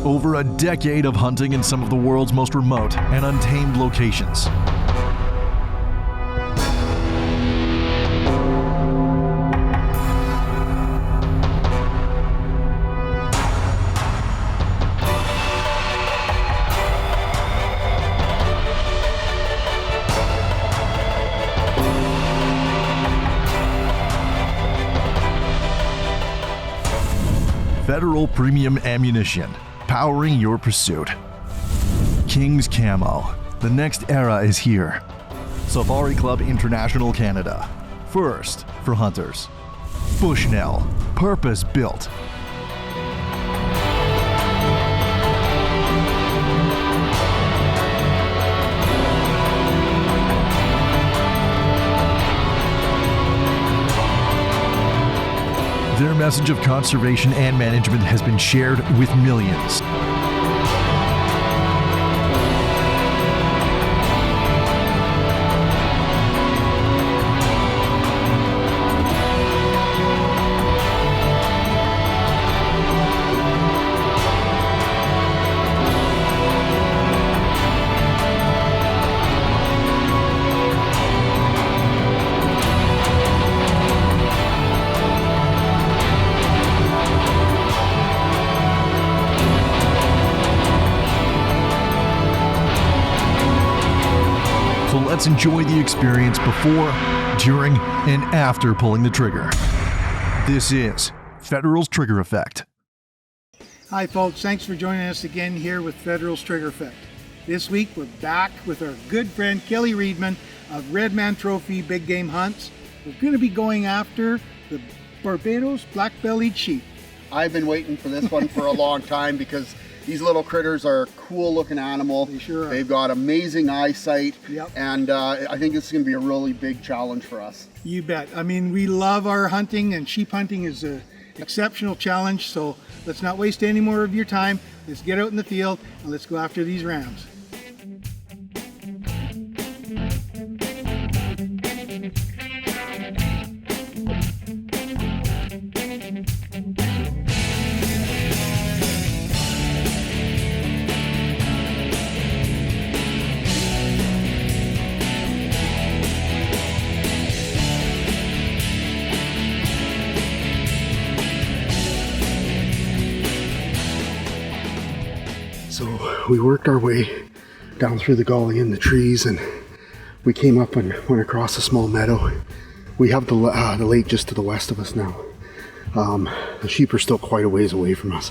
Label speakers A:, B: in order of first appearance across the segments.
A: Over a decade of hunting in some of the world's most remote and untamed locations. Federal Premium Ammunition, powering your pursuit. King's Camo, the next era is here. Safari Club International Canada, first for hunters. Bushnell, purpose built. Their message of conservation and management has been shared with millions. So let's enjoy the experience before, during, and after pulling the trigger. This is Federal's Trigger Effect.
B: Hi folks, thanks for joining us again here with Federal's Trigger Effect. This week we're back with our good friend Kelly Readman of Redman Trophy Big Game Hunts. We're going to be going after the Barbados black-bellied sheep.
C: I've been waiting for this one for a long time because these little critters are a cool looking animal.
B: They sure are.
C: They've got amazing eyesight.
B: Yep.
C: And I think it's going to be a really big challenge for us.
B: You bet. I mean, we love our hunting, and sheep hunting is an exceptional challenge, so let's not waste any more of your time. Let's get out in the field and let's go after these rams.
D: So we worked our way down through the gully in the trees, and we came up and went across a small meadow. We have the lake just to the west of us now. The sheep are still quite a ways away from us.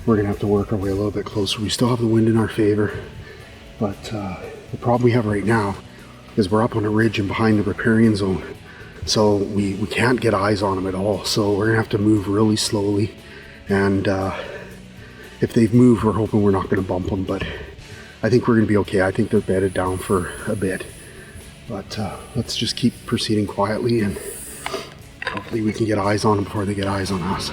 D: We're gonna have to work our way a little bit closer. We still have the wind in our favor, but the problem we have right now is we're up on a ridge and behind the riparian zone. So we can't get eyes on them at all. So we're gonna have to move really slowly, and if they've moved, we're hoping we're not going to bump them, but I think we're going to be okay. I think they're bedded down for a bit. But let's just keep proceeding quietly, and hopefully we can get eyes on them before they get eyes on us.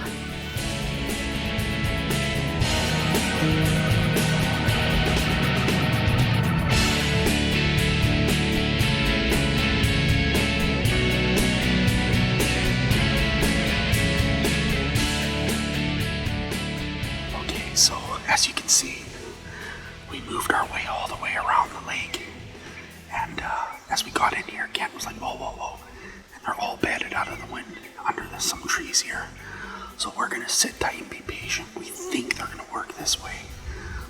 D: So, as you can see, we moved our way all the way around the lake, and as we got in here, Kent was like, whoa, whoa, whoa, and they're all bedded out of the wind under some trees here. So we're going to sit tight and be patient. We think they're going to work this way,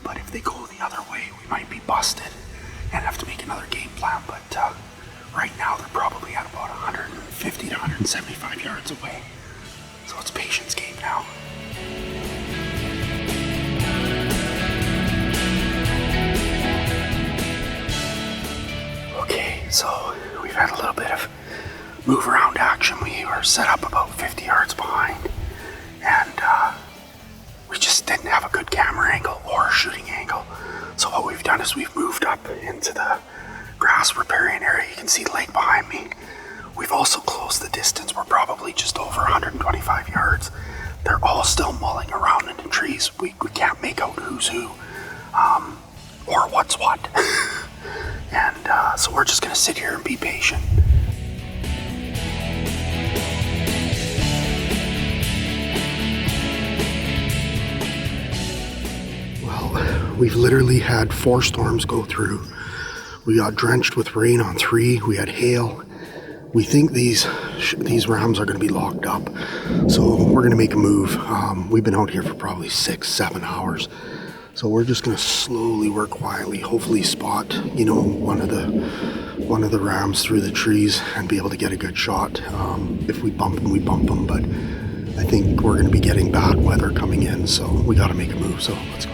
D: but if they go the other way, we might be busted and have to make another game plan. But right now, they're probably at about 150 to 175 yards away, so it's patience game now. Okay, so we've had a little bit of move around action. We were set up about 50 yards behind, and we just didn't have a good camera angle or shooting angle. So what we've done is we've moved up into the grass riparian area. You can see the lake behind me. We've also closed the distance. We're probably just over 125 yards. They're all still mulling around in the trees. We can't make out who's who, or what's what. And so we're just going to sit here and be patient. We've literally had 4 storms go through. We got drenched with rain on 3. We had hail. We think these rams are going to be locked up. So we're going to make a move. We've been out here for probably 6-7 hours. So we're just going to slowly work quietly, hopefully spot, one of the rams through the trees and be able to get a good shot. If we bump them, we bump them. But I think we're going to be getting bad weather coming in. So we got to make a move. So let's go.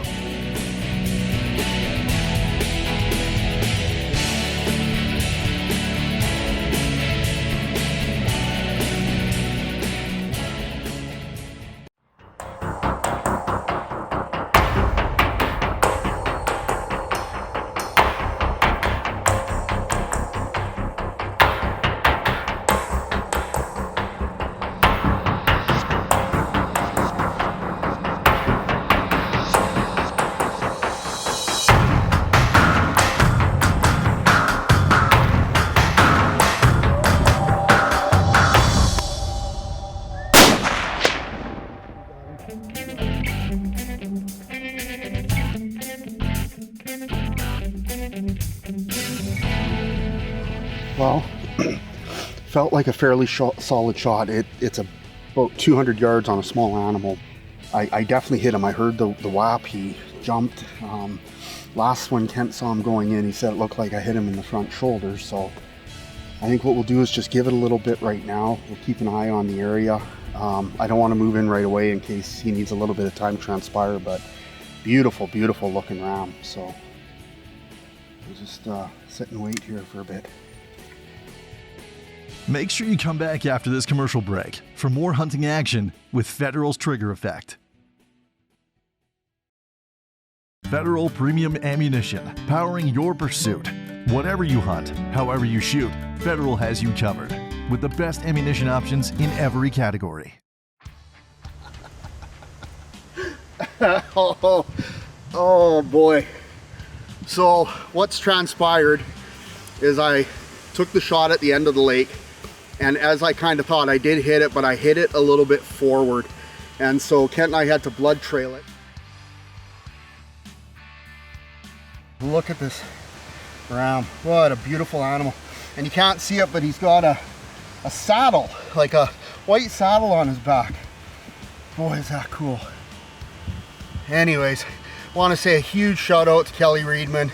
D: Well, felt like a fairly solid shot. It's about 200 yards on a small animal. I definitely hit him. I heard the whap. He jumped. Last when Kent saw him going in, he said it looked like I hit him in the front shoulder. So I think what we'll do is just give it a little bit right now. We'll keep an eye on the area. I don't want to move in right away in case he needs a little bit of time to transpire, but beautiful, beautiful looking ram. So we'll just sit and wait here for a bit.
A: Make sure you come back after this commercial break for more hunting action with Federal's Trigger Effect. Federal Premium Ammunition, powering your pursuit. Whatever you hunt, however you shoot, Federal has you covered with the best ammunition options in every category.
C: Oh boy. So what's transpired is I took the shot at the end of the lake, and as I kind of thought, I did hit it, but I hit it a little bit forward. And so Kent and I had to blood trail it. Look at this ram. What a beautiful animal. And you can't see it, but he's got a saddle, like a white saddle on his back. Boy, is that cool. Anyways, want to say a huge shout out to Kelly Readman,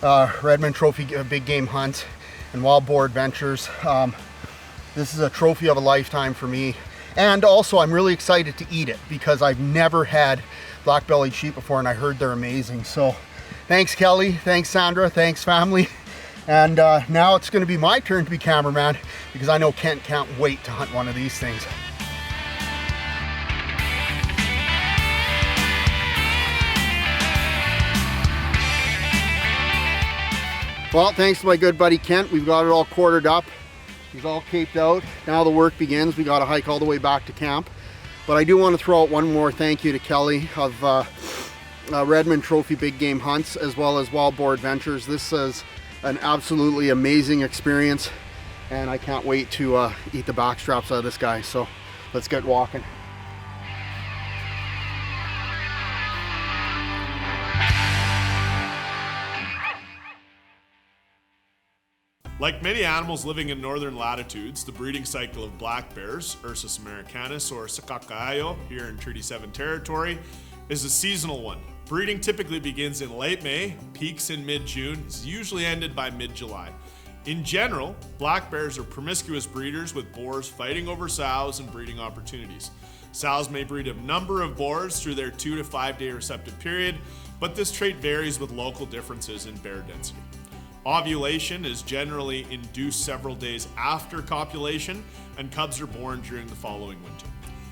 C: Redmond Trophy Big Game Hunts and Wild Boar Adventures. This is a trophy of a lifetime for me. And also I'm really excited to eat it because I've never had black-bellied sheep before, and I heard they're amazing. So thanks Kelly, thanks Sandra, thanks family. And now it's gonna be my turn to be cameraman because I know Kent can't wait to hunt one of these things. Well, thanks to my good buddy Kent, we've got it all quartered up. He's all caped out. Now the work begins. We got to hike all the way back to camp. But I do want to throw out one more thank you to Kelly of Redmond Trophy Big Game Hunts, as well as Wild Boar Adventures. This is an absolutely amazing experience, and I can't wait to eat the back straps out of this guy. So let's get walking.
E: Like many animals living in northern latitudes, the breeding cycle of black bears, Ursus americanus or Sakakayo here in Treaty 7 territory, is a seasonal one. Breeding typically begins in late May, peaks in mid-June, is usually ended by mid-July. In general, black bears are promiscuous breeders with boars fighting over sows and breeding opportunities. Sows may breed a number of boars through their 2 to 5 day receptive period, but this trait varies with local differences in bear density. Ovulation is generally induced several days after copulation, and cubs are born during the following winter.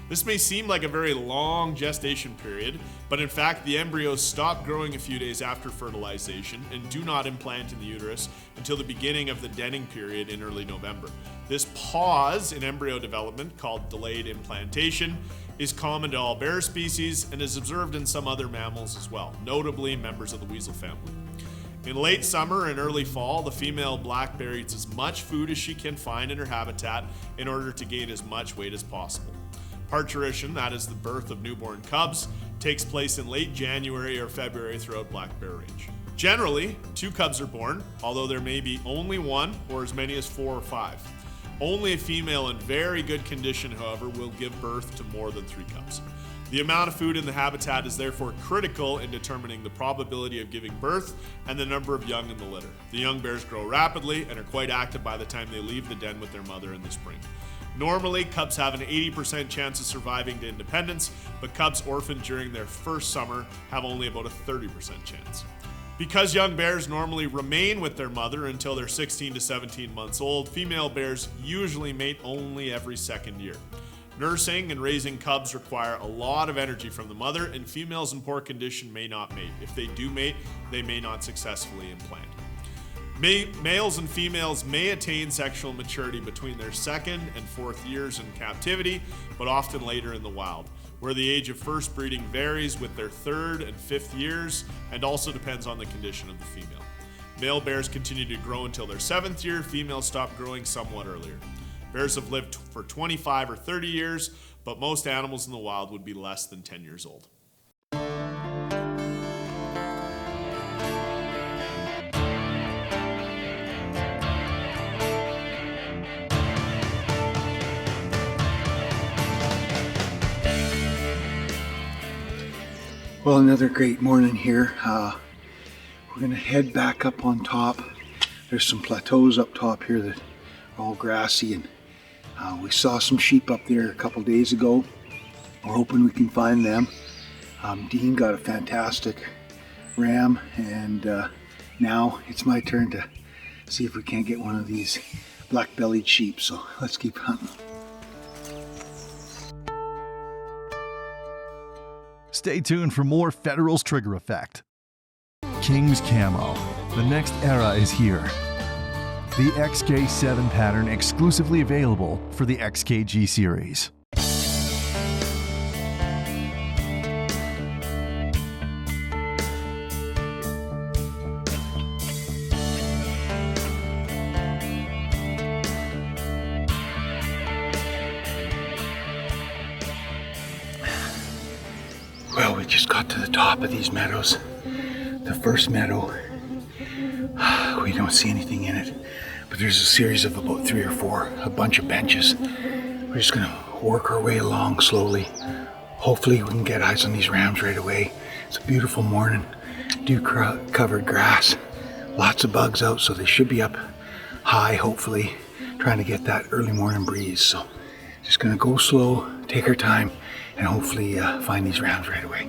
E: This may seem like a very long gestation period, but in fact the embryos stop growing a few days after fertilization and do not implant in the uterus until the beginning of the denning period in early November. This pause in embryo development, called delayed implantation, is common to all bear species and is observed in some other mammals as well, notably members of the weasel family. In late summer and early fall, the female black bear eats as much food as she can find in her habitat in order to gain as much weight as possible. Parturition, that is the birth of newborn cubs, takes place in late January or February throughout Black Bear Range. Generally, 2 cubs are born, although there may be only 1 or as many as 4 or 5. Only a female in very good condition, however, will give birth to more than 3 cubs. The amount of food in the habitat is therefore critical in determining the probability of giving birth and the number of young in the litter. The young bears grow rapidly and are quite active by the time they leave the den with their mother in the spring. Normally, cubs have an 80% chance of surviving to independence, but cubs orphaned during their first summer have only about a 30% chance. Because young bears normally remain with their mother until they're 16 to 17 months old, female bears usually mate only every second year. Nursing and raising cubs require a lot of energy from the mother, and females in poor condition may not mate. If they do mate, they may not successfully implant. Males and females may attain sexual maturity between their 2nd and 4th years in captivity, but often later in the wild, where the age of first breeding varies with their 3rd and 5th years and also depends on the condition of the female. Male bears continue to grow until their 7th year, females stop growing somewhat earlier. Bears have lived for 25 or 30 years, but most animals in the wild would be less than 10 years old.
B: Well, another great morning here. We're going to head back up on top. There's some plateaus up top here that are all grassy, and we saw some sheep up there a couple days ago. We're hoping we can find them. Dean got a fantastic ram, and now it's my turn to see if we can't get one of these black-bellied sheep. So let's keep hunting.
A: Stay tuned for more Federal's Trigger Effect. King's Camo. The next era is here. The XK7 pattern exclusively available for the XKG series.
B: Well, we just got to the top of these meadows. The first meadow, we don't see anything in it, but there's a series of about 3 or 4, a bunch of benches. We're just gonna work our way along slowly. Hopefully we can get eyes on these rams right away. It's a beautiful morning, dew-covered grass, lots of bugs out, so they should be up high, hopefully, trying to get that early morning breeze. So just gonna go slow, take our time, and hopefully find these rams right away.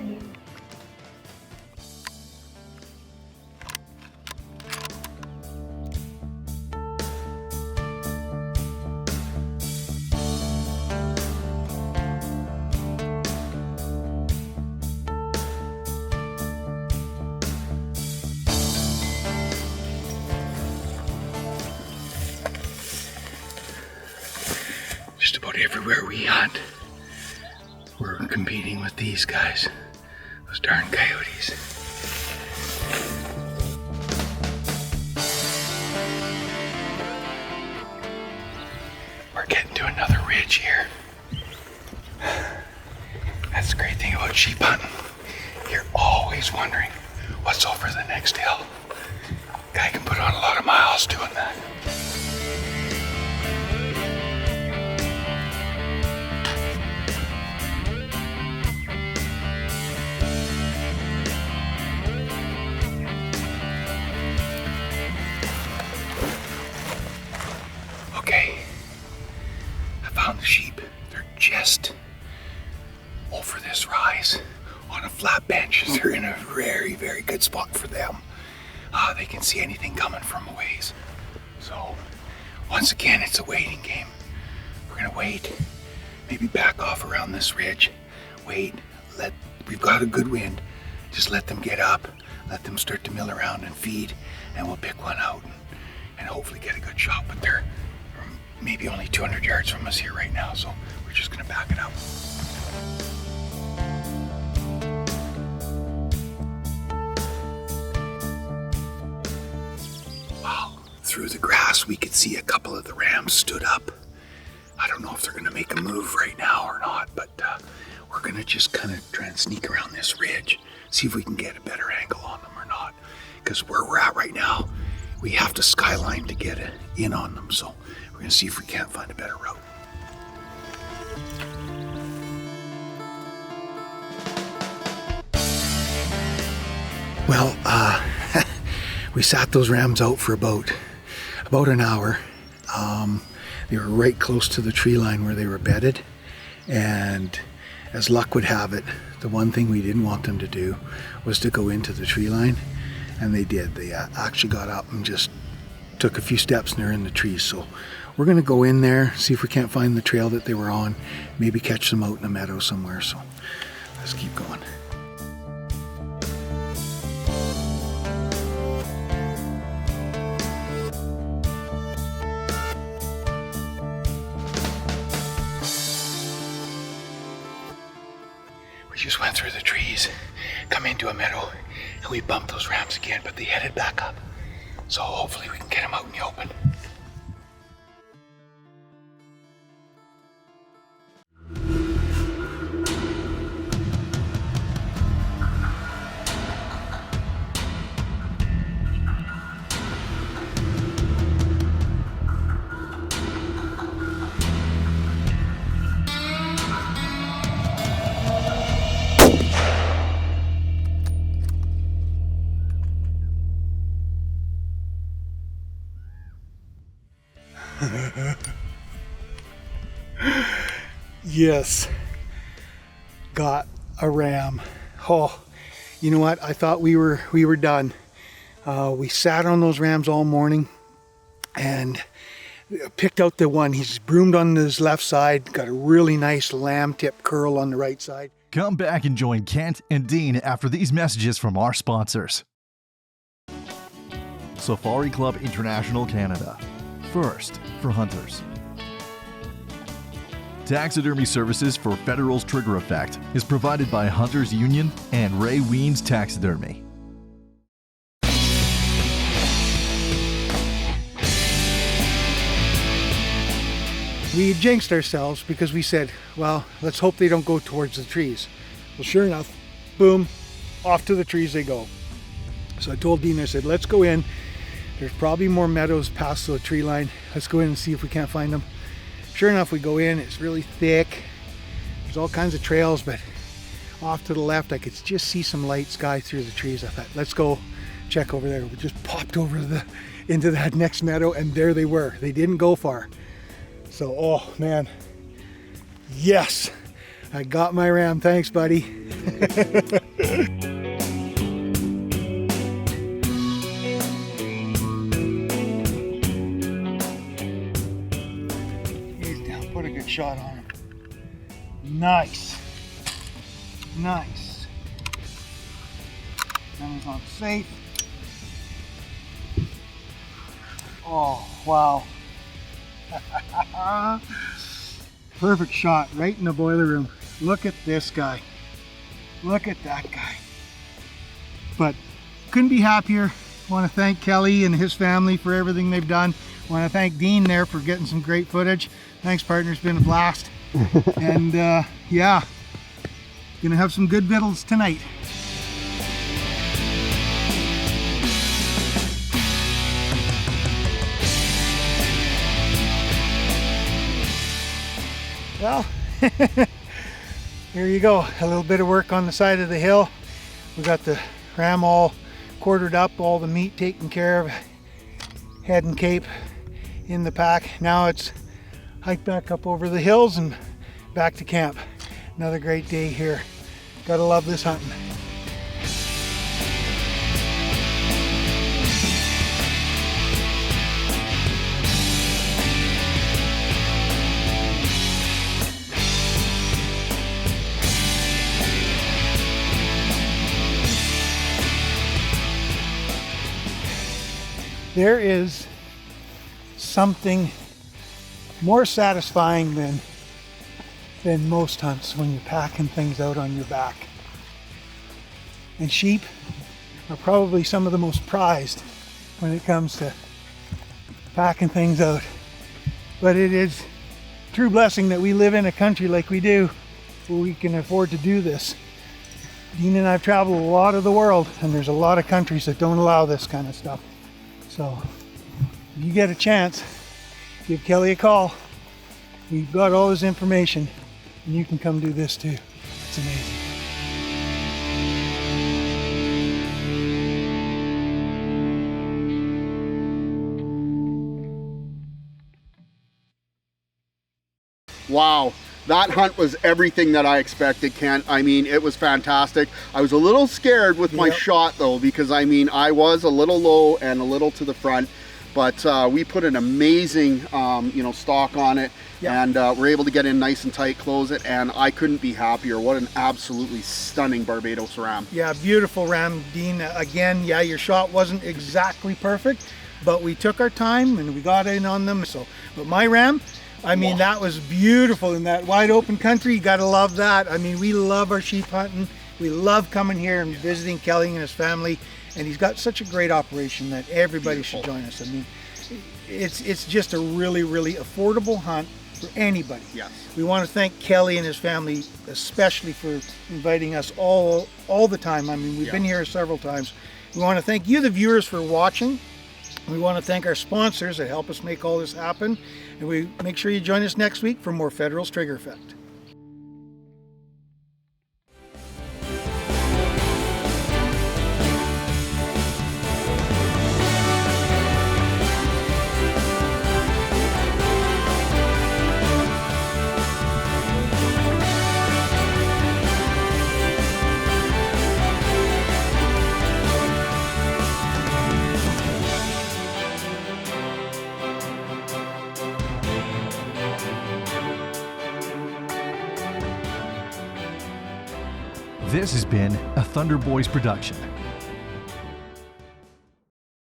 B: Just about everywhere we hunt, we're competing with these guys, those darn coyotes. We're getting to another ridge here. That's the great thing about sheep hunting. You're always wondering what's over the next hill. Guy can put on a lot of miles doing that. Okay, I found the sheep. They're just over this rise on a flat bench. They're in a very, very good spot for them. They can see anything coming from a ways. So, once again, it's a waiting game. We're gonna wait, maybe back off around this ridge. Wait, we've got a good wind. Just let them get up, let them start to mill around and feed, and we'll pick one out and hopefully get a good shot. But they're maybe only 200 yards from us here right now, so we're just gonna back it up. Wow, through the grass we could see a couple of the rams stood up. I don't know if they're gonna make a move right now or not, but
F: we're gonna just kind of try and sneak around this ridge, see if we can get a better angle on them or not. Because where we're at right now, we have to skyline to get in on them. So we're gonna see if we can't find a better route. Well, we sat those rams out for about an hour. They were right close to the tree line where they were bedded, and as luck would have it, the one thing we didn't want them to do was to go into the tree line, and they did. They actually got up and just took a few steps and they're in the trees. So we're gonna go in there, see if we can't find the trail that they were on, maybe catch them out in a meadow somewhere. So let's keep going. We just went through the trees, come into a meadow, and we bumped those rams again, but they headed back up. So hopefully we can get them out in the open.
B: Yes, got a ram. Oh, you know what? I thought we were done. We sat on those rams all morning and picked out the one. He's broomed on his left side, got a really nice lamb tip curl on the right side.
A: Come back and join Kent and Dean after these messages from our sponsors. Safari Club International Canada. First for hunters. Taxidermy services for Federal's Trigger Effect is provided by Hunters Union and Ray Wiens Taxidermy.
B: We had jinxed ourselves because we said, well, let's hope they don't go towards the trees. Well, sure enough, boom, off to the trees they go. So I told Dean, I said, let's go in. There's probably more meadows past the tree line. Let's go in and see if we can't find them. Sure enough, we go in, it's really thick. There's all kinds of trails, but off to the left, I could just see some light sky through the trees. I thought, let's go check over there. We just popped over into that next meadow, and there they were. They didn't go far. So, oh man, yes, I got my ram. Thanks, buddy. He's down. Put a good shot on him. Nice. Nice. Amazon safe. Oh, wow. Perfect shot right in the boiler room. Look at this guy. Look at that guy. But couldn't be happier. Want to thank Kelly and his family for everything they've done. Want to thank Dean there for getting some great footage. Thanks, partner. It's been a blast. And yeah, gonna have some good victuals tonight. Well, here you go. A little bit of work on the side of the hill. We got the ram all quartered up, all the meat taken care of, head and cape in the pack. Now it's hike back up over the hills and back to camp. Another great day here. Gotta love this hunting. There is something more satisfying than most hunts when you're packing things out on your back. And sheep are probably some of the most prized when it comes to packing things out. But it is a true blessing that we live in a country like we do, we can afford to do this. Dean and I have traveled a lot of the world, and there's a lot of countries that don't allow this kind of stuff. So if you get a chance, give Kelly a call. We've got all his information, and you can come do this too. It's amazing.
C: Wow, that hunt was everything that I expected, Kent. I mean, it was fantastic. I was a little scared with my shot though, because I mean, I was a little low and a little to the front, but we put an amazing, you know, stock on it, and we're able to get in nice and tight, close it, and I couldn't be happier. What an absolutely stunning Barbados ram.
B: Yeah, beautiful ram, Dean. Again, yeah, your shot wasn't exactly perfect, but we took our time and we got in on them. So, but my ram, I mean, that was beautiful in that wide open country. You got to love that. I mean, we love our sheep hunting. We love coming here and visiting Kelly and his family. And he's got such a great operation that everybody should join us. I mean, it's just a really, really affordable hunt for anybody.
C: Yes.
B: We want to thank Kelly and his family, especially for inviting us all the time. I mean, we've been here several times. We want to thank you, the viewers, for watching. We want to thank our sponsors that help us make all this happen. And we make sure you join us next week for more Federal's Trigger Effect.
A: This has been a Thunder Boys production.